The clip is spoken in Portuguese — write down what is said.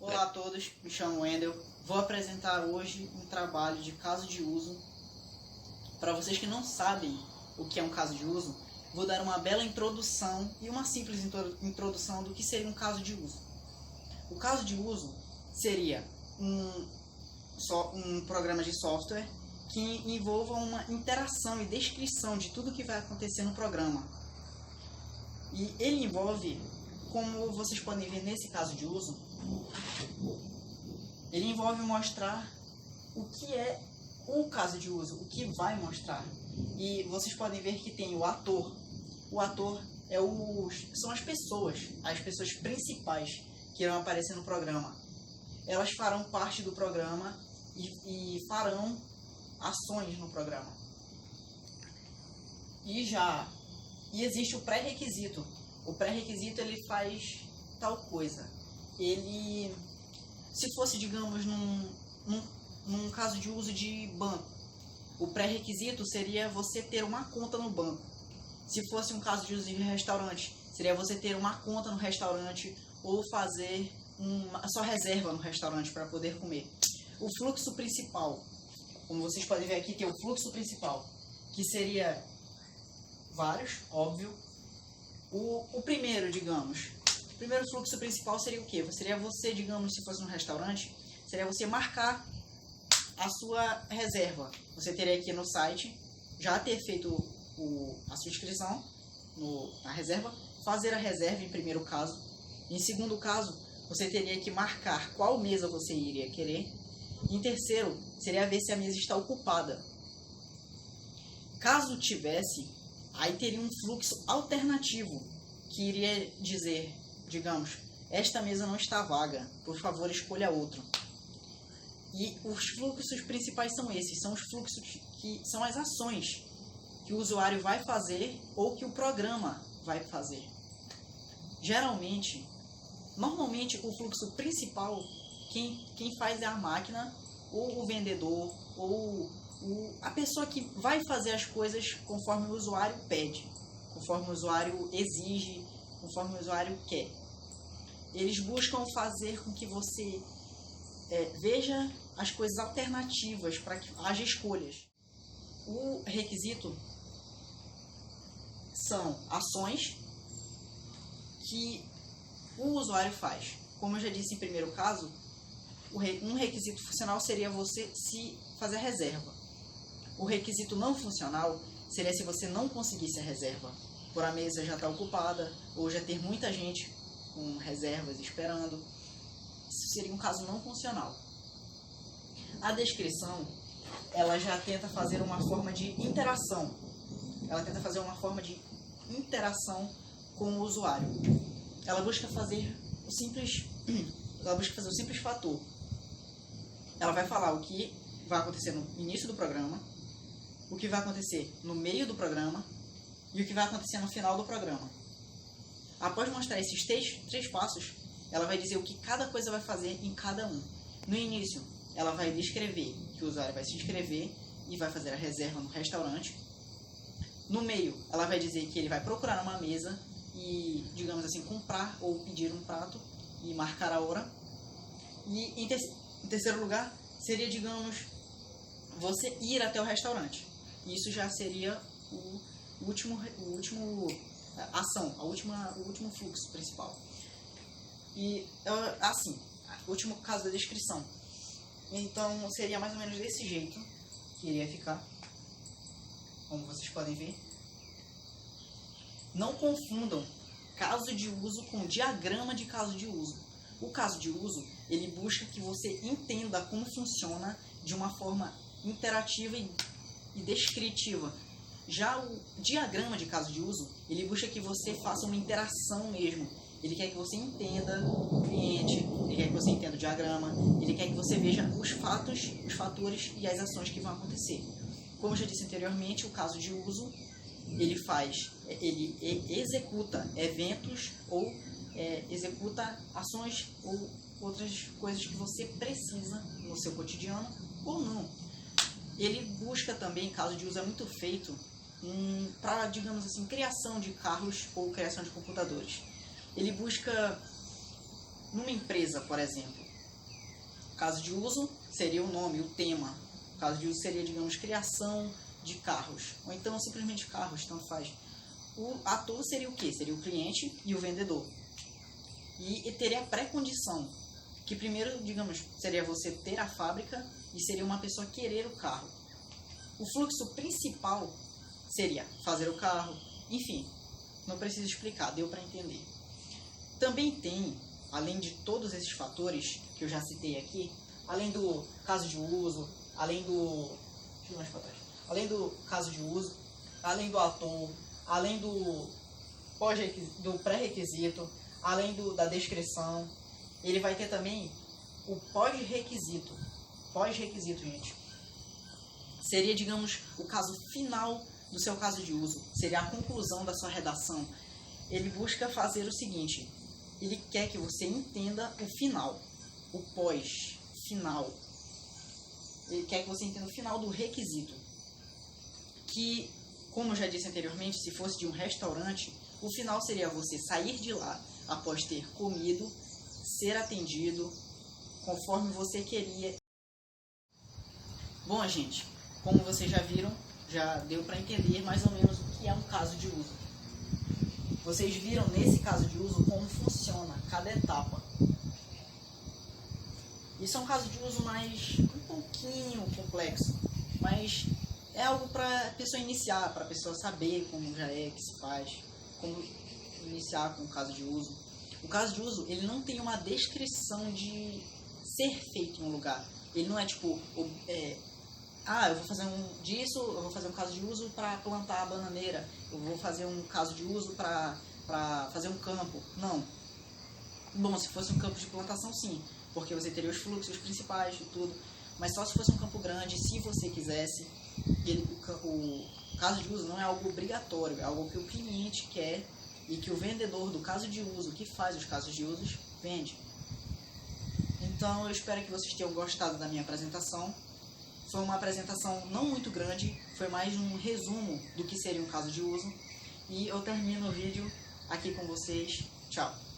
Olá a todos, me chamo Wendel. Vou apresentar hoje um trabalho de caso de uso. Para vocês que não sabem o que é um caso de uso, vou dar uma bela introdução e uma simples introdução do que seria um caso de uso. O caso de uso seria um programa de software que envolva uma interação e descrição de tudo que vai acontecer no programa. E ele envolve, como vocês podem ver nesse caso de uso, ele envolve mostrar o que é o caso de uso, o que vai mostrar. E vocês podem ver que tem o ator. O ator são as pessoas principais que irão aparecer no programa. Elas farão parte do programa e farão ações no programa. E existe o pré-requisito. O pré-requisito ele faz tal coisa. Ele, se fosse, digamos, num caso de uso de banco, o pré-requisito seria você ter uma conta no banco. Se fosse um caso de uso de restaurante, seria você ter uma conta no restaurante ou fazer a sua reserva no restaurante para poder comer. O fluxo principal, como vocês podem ver aqui, tem o fluxo principal, que seria vários, óbvio. O primeiro, digamos, o primeiro fluxo principal seria o quê? Seria você, digamos, se fosse no restaurante, seria você marcar a sua reserva. Você teria que ir no site, já ter feito a sua inscrição na reserva, fazer a reserva em primeiro caso. Em segundo caso, você teria que marcar qual mesa você iria querer. Em terceiro, seria ver se a mesa está ocupada. Caso tivesse, aí teria um fluxo alternativo que iria dizer, digamos, esta mesa não está vaga, por favor escolha outra. E os fluxos principais são esses, são os fluxos que são as ações que o usuário vai fazer ou que o programa vai fazer. Normalmente o fluxo principal, quem faz é a máquina, ou o vendedor, ou a pessoa que vai fazer as coisas conforme o usuário pede, conforme o usuário exige, conforme o usuário quer. Eles buscam fazer com que você veja as coisas alternativas para que haja escolhas. O requisito são ações que o usuário faz. Como eu já disse em primeiro caso, um requisito funcional seria você se fazer a reserva. O requisito não funcional seria se você não conseguisse a reserva, por a mesa já estar ocupada ou já ter muita gente com reservas esperando. Isso seria um caso não funcional. A descrição, ela já tenta fazer uma forma de interação. Ela tenta fazer uma forma de interação com o usuário. Ela busca fazer o simples fator. Ela vai falar o que vai acontecer no início do programa, o que vai acontecer no meio do programa e o que vai acontecer no final do programa. Após mostrar esses três passos, ela vai dizer o que cada coisa vai fazer em cada um. No início, ela vai descrever que o usuário vai se inscrever e vai fazer a reserva no restaurante. No meio, ela vai dizer que ele vai procurar uma mesa e, digamos assim, comprar ou pedir um prato e marcar a hora. E em terceiro lugar, seria, digamos, você ir até o restaurante. Isso já seria o último fluxo principal. E assim, o último caso da descrição. Então seria mais ou menos desse jeito que iria ficar, como vocês podem ver. Não confundam caso de uso com diagrama de caso de uso. O caso de uso, ele busca que você entenda como funciona de uma forma interativa e descritiva. Já o diagrama de caso de uso, ele busca que você faça uma interação mesmo. Ele quer que você entenda o cliente, ele quer que você entenda o diagrama, ele quer que você veja os fatores e as ações que vão acontecer. Como eu já disse anteriormente, o caso de uso, ele executa eventos ou executa ações ou outras coisas que você precisa no seu cotidiano ou não. Ele busca também, caso de uso é muito feito, para, digamos assim, criação de carros ou criação de computadores. Ele busca, numa empresa, por exemplo, Caso de uso seria o nome, o tema. Caso de uso seria, digamos, criação de carros. Ou então simplesmente carros, tanto faz. O ator seria o quê? Seria o cliente e o vendedor. E teria a pré-condição, que primeiro, digamos, seria você ter a fábrica e seria uma pessoa querer o carro. O fluxo principal seria fazer o carro, enfim, não preciso explicar, deu para entender. Também tem, além de todos esses fatores que eu já citei aqui, além do caso de uso, além do caso de uso, além do ator, além do pré-requisito, além da descrição, ele vai ter também o pós-requisito. Pós-requisito, gente, seria, digamos, o caso final do seu caso de uso. Seria a conclusão da sua redação. Ele busca fazer o seguinte: ele quer que você entenda o final, o pós-final. Ele quer que você entenda o final do requisito. Que, como eu já disse anteriormente, se fosse de um restaurante, o final seria você sair de lá após ter comido, ser atendido conforme você queria. Bom, gente, como vocês já viram, já deu para entender mais ou menos o que é um caso de uso. Vocês viram nesse caso de uso como funciona cada etapa. Isso é um caso de uso mais um pouquinho complexo, mas é algo para a pessoa iniciar, para a pessoa saber como já é que se faz, como iniciar com o caso de uso. O caso de uso, ele não tem uma descrição de ser feito em um lugar. Ele não é tipo, eu vou fazer eu vou fazer um caso de uso para plantar a bananeira, eu vou fazer um caso de uso para fazer um campo. Não. Bom, se fosse um campo de plantação, sim, porque você teria os fluxos principais e tudo, mas só se fosse um campo grande, se você quisesse. O caso de uso não é algo obrigatório, é algo que o cliente quer e que o vendedor do caso de uso, que faz os casos de usos, vende. Então eu espero que vocês tenham gostado da minha apresentação. Foi uma apresentação não muito grande, foi mais um resumo do que seria um caso de uso. E eu termino o vídeo aqui com vocês. Tchau!